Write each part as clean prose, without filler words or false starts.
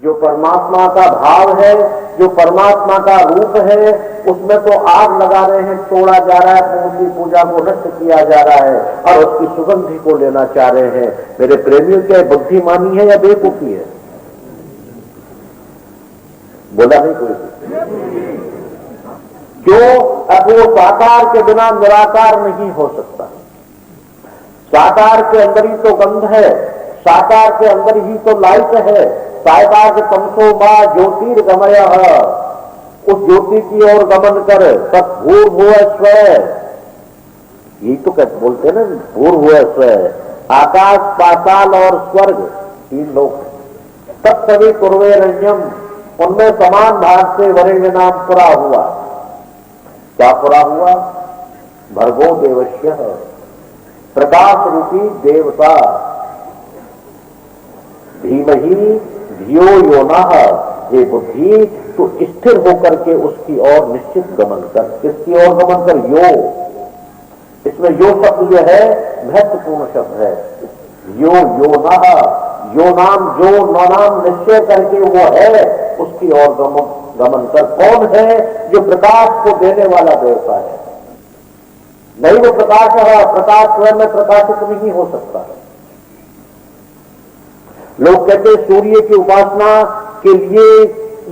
जो परमात्मा का भाव है, जो परमात्मा का रूप है, उसमें तो आग लगा रहे हैं, तोड़ा जा रहा है, मूर्ति पूजा को नष्ट किया जा रहा है और उसकी सुगंधि को लेना चाह रहे हैं। मेरे प्रेमियों, क्या बुद्धिमानी है या बेवकूफी है? बोला नहीं कोई। क्यों? अब वो साकार के बिना निराकार नहीं हो सकता। साकार के अंदर ही तो गंध है, साकार के अंदर ही तो लाइट है। साकार के तमसो मां ज्योतिर्गमय, उस ज्योति की ओर गमन कर तत्भूर्भुव स्व, यही तो कहते बोलते हैं ना, भूर्भुव स्व। आकाश, पाताल और स्वर्ग, तीन लोग तत्सवी पूर्वे रण्यम, उनमें समान भाग से वरेण्य नाम पूरा हुआ। क्या पूरा हुआ? भर्गो देवस्य, प्रकाश रूपी देवता। धीमहि धियो योनः, ये बुद्धि तो स्थिर होकर के उसकी ओर निश्चित गमन कर। किसकी ओर गमन कर? यो। इसमें यो शब्द जो है महत्वपूर्ण शब्द है। यो योनः, यो नाम, जो नाम निश्चय करके वो है, उसकी ओर गमन कर। कौन है? जो प्रकाश को देने वाला देवता है। नहीं वो प्रकाश है, प्रकाश स्वयं में प्रकाशित नहीं हो सकता है। लोग कहते हैं सूर्य की उपासना के लिए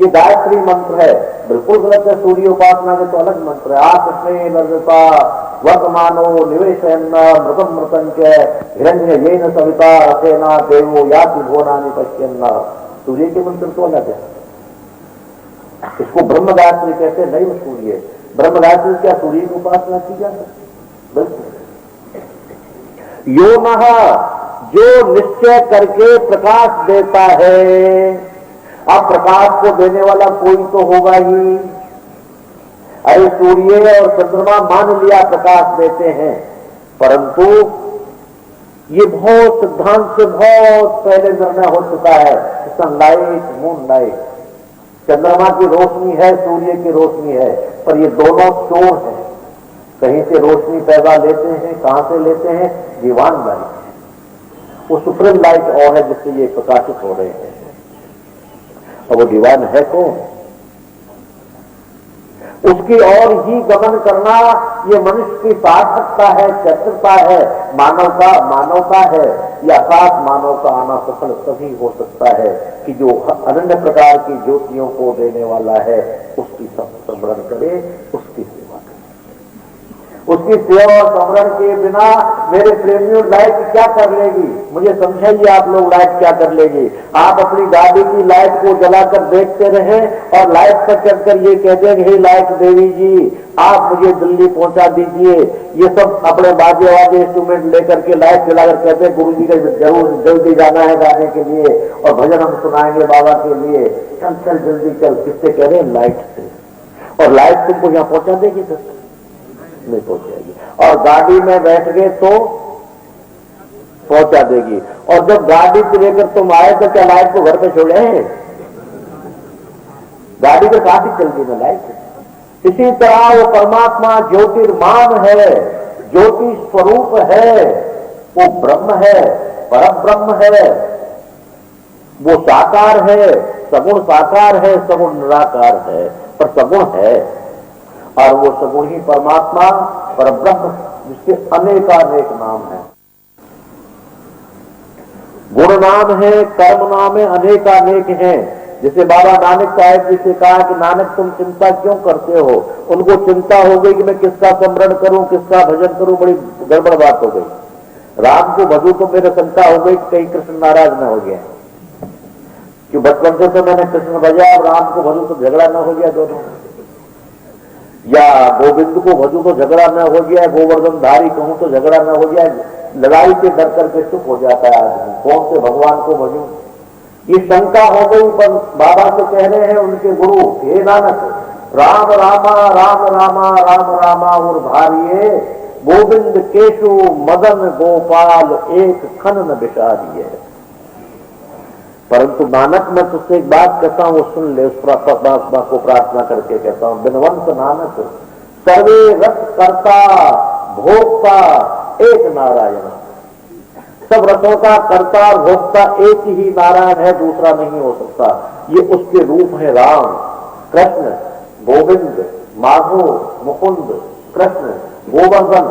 ये गायत्री मंत्र है। बिल्कुल गलत है। सूर्य उपासना के तो अलग मंत्र है। आत्मस्मेन लज्जता वर्तमानो निवेशयन्न मृतम मृतंच हिरण्य येन सविता रसेना देवो याति भुवनानि पश्यन्न। सूर्य के मंत्र तो अलग है। इसको ब्रह्म गायत्री कहते हैं। नहीं वो सूर्य, ब्रह्म गायत्री क्या सूर्य की उपासना की जा सकती? बिल्कुल। यो नः, जो निश्चय करके प्रकाश देता है। अब प्रकाश को देने वाला कोई तो होगा ही। अरे सूर्य और चंद्रमा मान लिया प्रकाश देते हैं, परंतु ये बहुत सिद्धांत से बहुत पहले निर्णय हो चुका है। सनलाइट, मून लाइट, चंद्रमा की रोशनी है, सूर्य की रोशनी है, पर ये दोनों चोर हैं। कहीं से रोशनी पैदा लेते हैं, कहां से लेते हैं? दीवान लाइट, वो सुप्रीम लाइट और है जिससे ये प्रकाशित हो रहे हैं। और वो दीवान है कौन? उसकी ओर ही गमन करना ये मनुष्य की सार्थकता है, चतुरता है, मानवता है। या साथ मानव का आना सफल तभी हो सकता है कि जो अनन्य प्रकार की ज्योतियों को देने वाला है उसकी स्मरण करे, उसकी सेवा करे। उसकी सेवा और स्मरण के बिना मेरे प्रेमियों लाइट क्या कर लेगी? मुझे समझाइए आप लोग, लाइट क्या कर लेगी? आप अपनी गाड़ी की लाइट को जलाकर देखते रहें और लाइट पर चढ़कर ये कह देंगे, हे लाइट देवी जी आप मुझे दिल्ली पहुंचा दीजिए। ये सब अपने बाजे वाजे इंस्ट्रूमेंट लेकर के लाइट जलाकर कहते हैं गुरु जी का जरूर जल्दी जाना है गाने के लिए और भजन हम सुनाएंगे बाबा के लिए। चल चल जल्दी चल। किससे कह रहे हैं? लाइट से। और लाइट तुमको यहाँ पहुंचा देगी? सर नहीं पहुंचाएगी। और गाड़ी में बैठ गए तो पहुंचा देगी। और जब गाड़ी से लेकर तुम आए तो क्या लाइट को घर पे छोड़े हैं? गाड़ी के साथ ही चल गई ना लाइट। इसी तरह वो परमात्मा ज्योतिर्मान है, ज्योति स्वरूप है, वो ब्रह्म है, परब्रह्म है, वो साकार है, सगुण साकार है, सगुण निराकार है, पर सगुण है। और वो सगुण ही परमात्मा परब्रह्म, जिसके अनेकानेक नाम है। गुण नाम है, कर्म नाम है, अनेकानेक हैं। जैसे बाबा नानक साहब जी से कहा कि नानक तुम चिंता क्यों करते हो? उनको चिंता हो गई कि मैं किसका स्मरण करूं, किसका भजन करूं। बड़ी गड़बड़ बात हो गई। राम को भजू तो मेरे शंका हो गई कहीं कृष्ण नाराज न हो गया, कि बचपन से तो मैंने कृष्ण भजा, अब राम को भजू तो झगड़ा न हो गया दोनों, या गोविंद को भजू तो झगड़ा न हो गया, गोवर्धन धारी कहूं तो झगड़ा न हो गया। लड़ाई से डर करके चुप हो जाता है आदमी, कौन से भगवान को भजू, ये शंका हो गई। पर बाबा से कह रहे हैं उनके गुरु, हे नानक राम रामा राम रामा राम रामा और भारिये, गोविंद केशु मदन गोपाल एक खन न बिचारिये। परंतु नानक मैं तुझसे एक बात कहता हूं, वो सुन ले। उस परमात्मा को प्रार्थना करके कहता हूं, बिनवंत नानक सर्वे रस करता भोक्ता एक नारायण। सब रसों का कर्ता और भोक्ता एक ही नारायण है, दूसरा नहीं हो सकता। ये उसके रूप है राम, कृष्ण, गोविंद, माधव, मुकुंद, कृष्ण, गोवर्धन।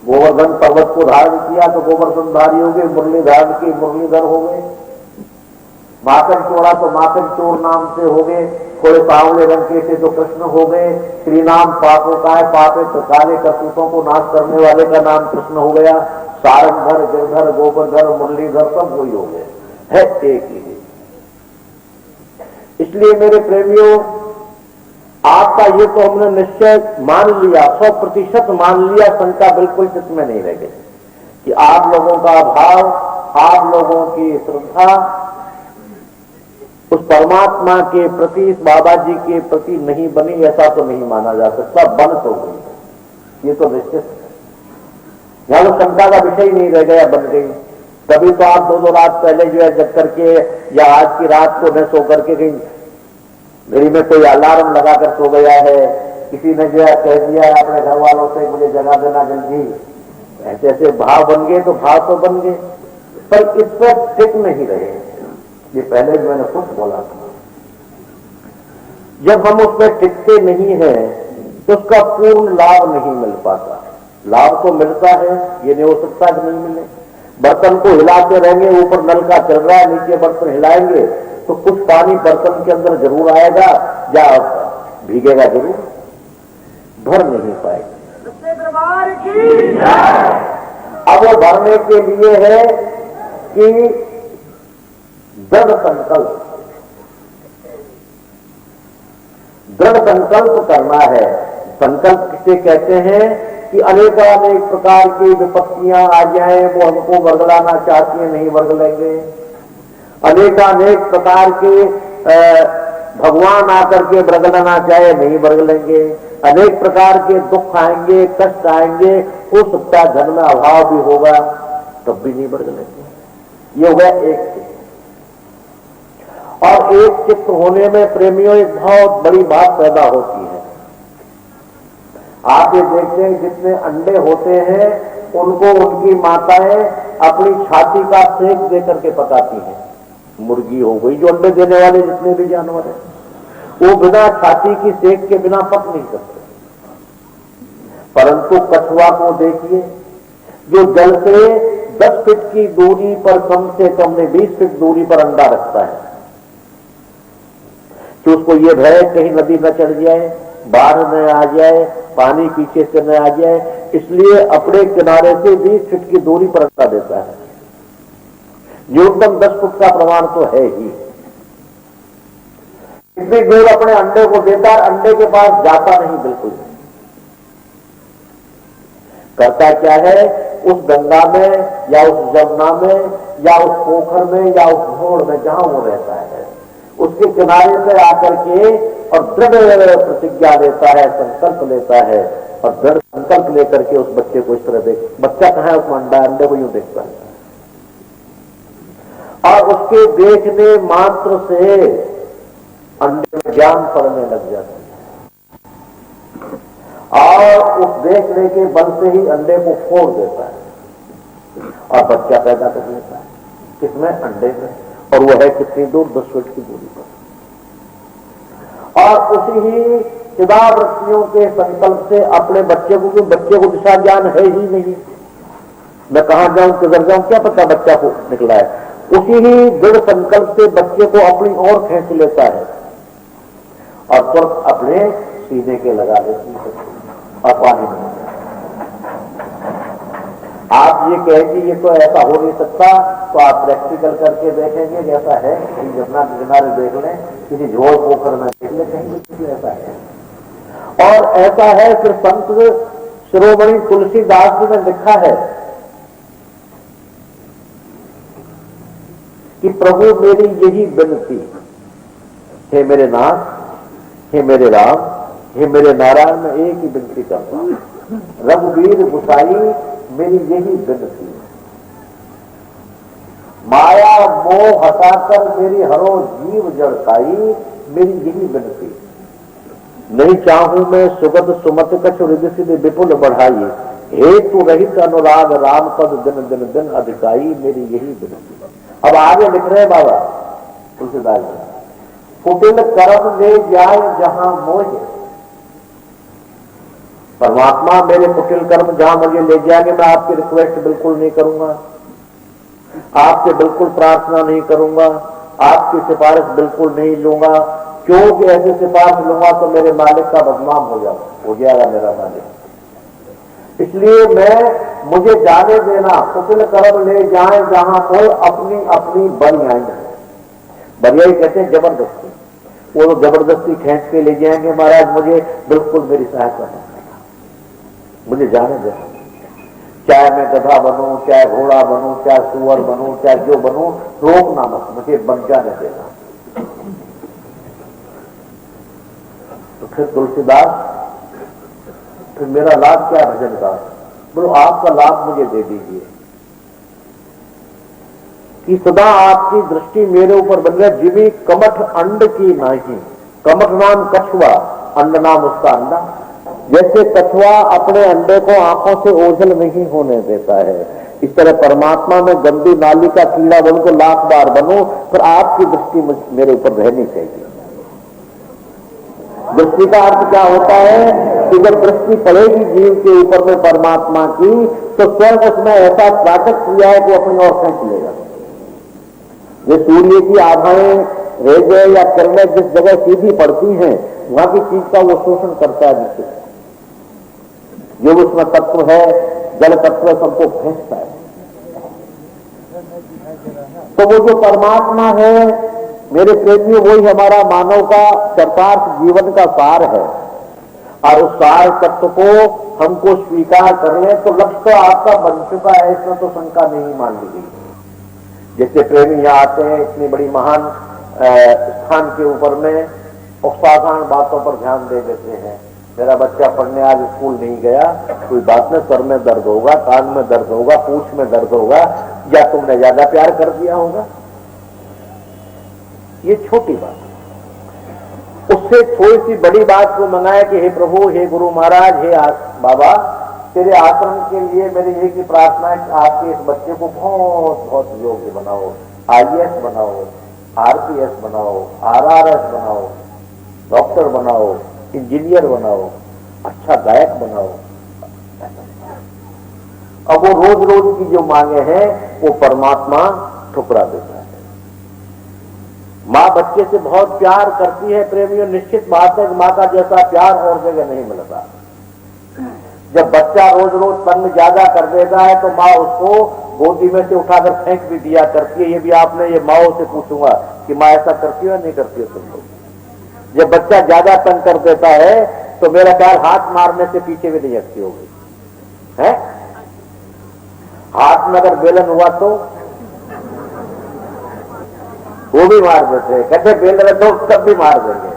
गोवर्धन पर्वत को धारण किया तो गोवर्धन धारी हो गए, मुरली धारण की मुरलीधर हो गए। माखन चोड़ा तो माखन चोर नाम से हो गए, थोड़े सांवले रंग के थे तो कृष्ण हो गए। श्री नाम पापों का है, पापे तो काले करतूतों को नाश करने वाले का नाम कृष्ण हो गया। सारंगधर, गिरधर, गोवर्धन, मुरलीधर सब वही हो गए, है एक ही। इसलिए मेरे प्रेमियों, आपका ये तो हमने निश्चय मान लिया, 100% मान लिया, शंका बिल्कुल चित्त में नहीं रह गई कि आप लोगों का भाव, आप लोगों की श्रद्धा उस परमात्मा के प्रति, इस बाबा जी के प्रति नहीं बनी, ऐसा तो नहीं माना जा सकता। बन तो गई, ये तो निश्चित है, यहां तो शंका का विषय नहीं रह गया, बन गई। तभी तो आप 2-2 रात पहले जो है जग करके, या आज की रात को न सो करके कहीं घड़ी में कोई अलार्म लगाकर सो गया है, किसी ने जो है कह दिया है अपने घर वालों से मुझे जगा देना जल्दी, ऐसे ऐसे भाव बन गए। तो भाव तो बन गए, पर इस पर टिक नहीं रहे। ये पहले भी मैंने खुद बोला था, जब हम उस पर टिकते नहीं है तो उसका पूर्ण लाभ नहीं मिल पाता। लाभ तो मिलता है, ये नहीं हो सकता कि नहीं मिले। बर्तन को हिलाते रहेंगे, ऊपर नल का चल रहा है, नीचे बर्तन हिलाएंगे तो कुछ पानी बर्तन के अंदर जरूर आएगा, या भीगेगा जरूर, भर नहीं पाएगा। अब वो भरने के लिए है कि दृढ़ संकल्प करना है। संकल्प किसे कहते हैं कि अनेक प्रकार की विपत्तियां आ जाए, वो हमको वर्गलाना चाहती है, नहीं वर्ग लेंगे। अनेक प्रकार के भगवान आकर के वर्गलाना चाहे, नहीं वर्ग लेंगे। अनेक प्रकार के दुख आएंगे, कष्ट आएंगे, हो सकता है धन में अभाव भी होगा, तब भी नहीं वर्ग लेंगे। ये हो गया एक चित्त। और एक चित्त होने में प्रेमियों एक बहुत बड़ी बात पैदा होती है। आप ये देखते हैं जितने अंडे होते हैं उनको उनकी माताएं अपनी छाती का सेक देकर के पकाती हैं। मुर्गी हो गई, जो अंडे देने वाले जितने भी जानवर हैं, वो बिना छाती की सेक के बिना पक नहीं सकते। परंतु कछुआ को देखिए, जो जल से 10 फीट की दूरी पर, कम से कम 20 फीट दूरी पर अंडा रखता है कि उसको ये भय कहीं नदी न चढ़ जाए, बाढ़ न आ जाए, पानी पीछे से न आ जाए, इसलिए अपने किनारे से 20 फीट की दूरी पर अंडा देता है। न्यूनतम 10 फुट का प्रमाण तो है ही। इतनी दूर अपने अंडे को देता है, अंडे के पास जाता नहीं, बिल्कुल नहीं। करता क्या है, उस गंगा में या उस जमुना में या उस पोखर में या उस घोड़ में, जहां वो रहता है, उसके किनारे से आकर के और दृढ़ प्रतिज्ञा लेता है, संकल्प लेता है, और दृढ़ संकल्प लेकर के उस बच्चे को इस तरह देख, बच्चा कहां है, उसमें अंडा, अंडे को यूं देखता है, और उसके देखने मात्र से अंडे में ज्ञान पड़ने लग जाता है, और उस देखने के बल से ही अंडे को फोड़ देता है और बच्चा पैदा कर लेता है। किसमें? अंडे में। और वो है कितनी दूर? 10 फीट की दूरी पर। और उसी ही चिदावृत्तियों के संकल्प से अपने बच्चे को, बच्चे को दिशा ज्ञान है ही नहीं, मैं कहां जाऊं, किधर जाऊं, क्या पता बच्चा को निकला है। उसी ही दृढ़ संकल्प से बच्चे को अपनी ओर खींच लेता है और तुरंत अपने सीने के लगा देती है और पानी में। आप ये कहें कि ये तो ऐसा हो नहीं सकता, तो आप प्रैक्टिकल करके देखेंगे कि ऐसा है, कहीं जमुना के किनारे देख लें, किसी झोल पोखर में देख लें, कहीं ऐसा है। और ऐसा है फिर संत शिरोमणि तुलसीदास जी ने लिखा है कि प्रभु मेरी यही विनती, हे मेरे नाथ, हे मेरे राम, हे मेरे नारायण, मैं एक ही विनती करता हूं, रघुवीर गुसाई मेरी यही विनती, माया मोह हटाकर मेरी हरो जीव जड़ताई, मेरी यही विनती। नहीं चाहूं मैं सुगत सुमत कछु रिद्धि सिद्धि विपुल बढ़ाई, हेतु रहित अनुराग राम पद दिन दिन दिन अधिकाई, मेरी यही विनती। अब आगे लिख रहे बाबा तुलसीदास जी, कुटिल करम ले जाए जहां मोह, परमात्मा मेरे कुटिल कर्म जहां मुझे ले जाएंगे, मैं आपकी रिक्वेस्ट बिल्कुल नहीं करूंगा, आपसे बिल्कुल प्रार्थना नहीं करूंगा, आपकी सिफारिश बिल्कुल नहीं लूंगा, क्योंकि ऐसी सिफारिश लूंगा तो मेरे मालिक का बदनाम हो जाएगा मेरा मालिक। इसलिए मुझे जाने देना, कुटिल कर्म ले जाए जहां कोई, अपनी अपनी बनियाई। बनियाई कहते हैं जबरदस्ती, वो जबरदस्ती खींच के ले जाएंगे महाराज, मुझे बिल्कुल मेरी सहायता नहीं करना, मुझे जाने देना, चाहे मैं गधा बनूं, चाहे घोड़ा बनूं, चाहे सुअर बनूं, चाहे जो बनूं, रोकना मत, मुझे बन जाने देना। तो फिर तुलसीदास, फिर मेरा लाभ क्या भजन का, बोलो आपका लाभ मुझे दे दीजिए कि सदा आपकी दृष्टि मेरे ऊपर बन गया। जिमी कमठ अंड की नाही, कमठ नाम कछुआ, अंड नाम उसका अंडा। जैसे कछुआ अपने अंडे को आंखों से ओझल नहीं होने देता है, इस तरह परमात्मा में गंदी नाली का कीड़ा बन को लाख बार बनो, पर आपकी दृष्टि मेरे ऊपर रहनी चाहिए। दृष्टि का अर्थ क्या होता है कि जब दृष्टि पड़ेगी जीव के ऊपर में परमात्मा की, तो स्वयं उसमें ऐसा प्राकट किया है कि अपनी ओर खींच लेगा। ये सूर्य की आभाएं, रेजे या किरणें जिस जगह सीधी पड़ती हैं, वहां की चीज का वो शोषण करता है, जिससे जो उसमें तत्व है, जल तत्व सबको फेंकता है। तो वो जो परमात्मा है मेरे प्रेमी, वही हमारा मानव का चरितार्थ जीवन का सार है, और उस सार तत्व को हमको स्वीकार कर ले तो लक्ष्य तो आपका बन चुका है, इसमें तो शंका नहीं मान ली गई। जैसे प्रेमी यहाँ आते हैं इतनी बड़ी महान स्थान के ऊपर में, और साधारण बातों पर ध्यान दे देते हैं। मेरा बच्चा पढ़ने आज स्कूल नहीं गया, कोई बात में सर में दर्द होगा, कान में दर्द होगा, पूंछ में दर्द होगा, या तुमने ज्यादा प्यार कर दिया होगा। ये छोटी बात। उससे थोड़ी सी बड़ी बात को मंगाए कि हे प्रभु, हे गुरु महाराज, हे बाबा, तेरे आश्रम के लिए मेरी एक ही प्रार्थना है कि आपके इस बच्चे को बहुत बहुत योग्य बनाओ, IAS बनाओ, RPS बनाओ, RRS बनाओ, डॉक्टर बनाओ, इंजीनियर बनाओ, अच्छा गायक बनाओ। अब वो रोज रोज की जो मांगे हैं वो परमात्मा ठुकरा देता है। माँ बच्चे से बहुत प्यार करती है प्रेमियों, निश्चित बात है कि माँ का जैसा प्यार और जगह नहीं मिलता। जब बच्चा रोज रोज तंग ज्यादा कर देता है तो माँ उसको गोदी में से उठाकर फेंक भी दिया करती है। ये भी आपने ये माओ से पूछूंगा कि माँ ऐसा करती हो या नहीं करती हो तुम लोग? जब बच्चा ज्यादा तंग कर देता है तो मेरा ख्याल हाथ मारने से पीछे भी नहीं हटती होगी, है? हाथ में अगर बेलन हुआ तो वो भी मार देते हैं, कहते बेलन तो तब भी मार देंगे,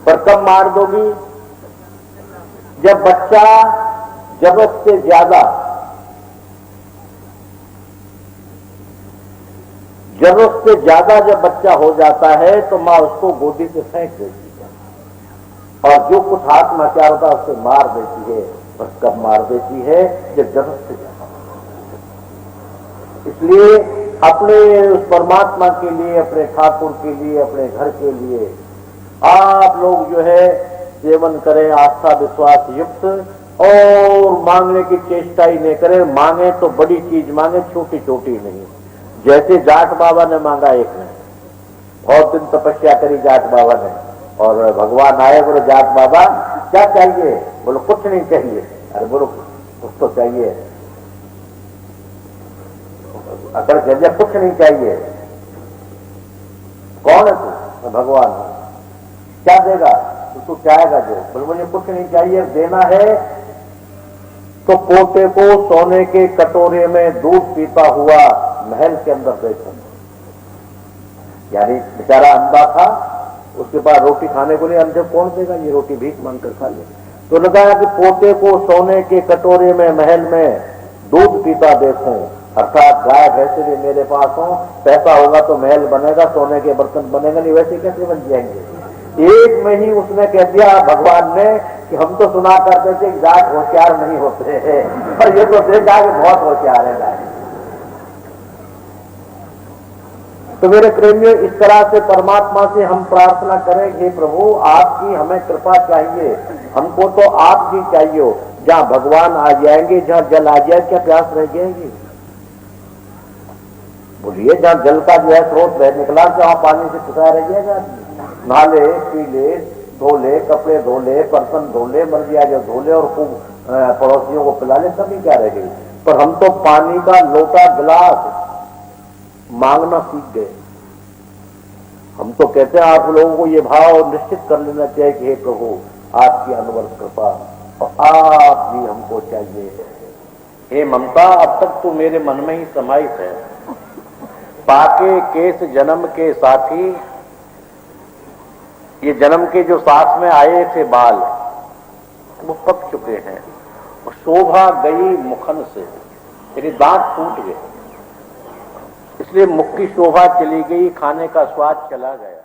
पर कब मार दोगी? जब बच्चा जरूरत से ज्यादा जब बच्चा हो जाता है तो माँ उसको गोदी से फेंक देती है, और जो कुछ हाथ में क्या होता है उससे मार देती है। पर कब मार देती है? जब जरूरत से ज्यादा। इसलिए अपने उस परमात्मा के लिए, अपने ठाकुर के लिए, अपने घर के लिए आप लोग जो है सेवन करें आस्था विश्वास युक्त, और मांगने की चेष्टा ही नहीं करें। मांगे तो बड़ी चीज मांगे, छोटी छोटी नहीं। जैसे जाट बाबा ने मांगा, एक ने बहुत दिन तपस्या करी जाट बाबा ने, और भगवान आए, बोले जाट बाबा क्या चाहिए? बोलो कुछ नहीं चाहिए। अरे बोलो कुछ तो चाहिए। अगर जैसे कुछ नहीं चाहिए, कौन है तू? भगवान। क्या देगा? तो तू चाहेगा जो? बोले मुझे कुछ नहीं चाहिए, देना है तो पोते को सोने के कटोरे में दूध पीता हुआ महल के अंदर बैठा। यानी बेचारा अंधा था, उसके पास रोटी खाने को नहीं, अंधे कौन देगा? ये रोटी भीख मांगकर खा ले। तो लगा कि पोते को सोने के कटोरे में महल में दूध पीता देखूं, अर्थात गाय भैंसे भी मेरे पास हो, पैसा होगा तो महल बनेगा, सोने के बर्तन बनेगा नहीं, वैसे कैसे बन जाएंगे? एक में ही उसने कह दिया भगवान ने कि हम तो सुना करते थे जाट होशियार नहीं होते हैं, और ये तो देखा कि बहुत होशियार है जाट। तो मेरे प्रेमियों, इस तरह से परमात्मा से हम प्रार्थना करें, हे प्रभु आपकी हमें कृपा चाहिए, हमको तो आप ही चाहिए। जहां भगवान आ जाएंगे, जहां जल आ जाए, क्या प्यास रह जाएगी? बोलिए, जहां जल का जो है स्रोत रह निकला, जहां पानी से खुदा रह जाएगा? नहा ले, पी ले, धो ले, कपड़े धो ले, बर्तन धो ले, मर गया जो धो ले, और खूब पड़ोसियों को पिला ले, तभी क्या रह गई? पर हम तो पानी का लोटा गिलास मांगना सीख गए। हम तो कहते हैं आप लोगों को ये भाव निश्चित कर लेना चाहिए कि हे प्रभु आपकी अनवरत कृपा, और आप भी हमको चाहिए। हे ममता, अब तक तू मेरे मन में ही समाहित है। पाके केस जन्म के साथी, ये जन्म के जो साथ में आए थे बाल, वो पक चुके हैं, और शोभा गई मुखन से, यानी दांत टूट गए, इसलिए मुख की शोभा चली गई, खाने का स्वाद चला गया।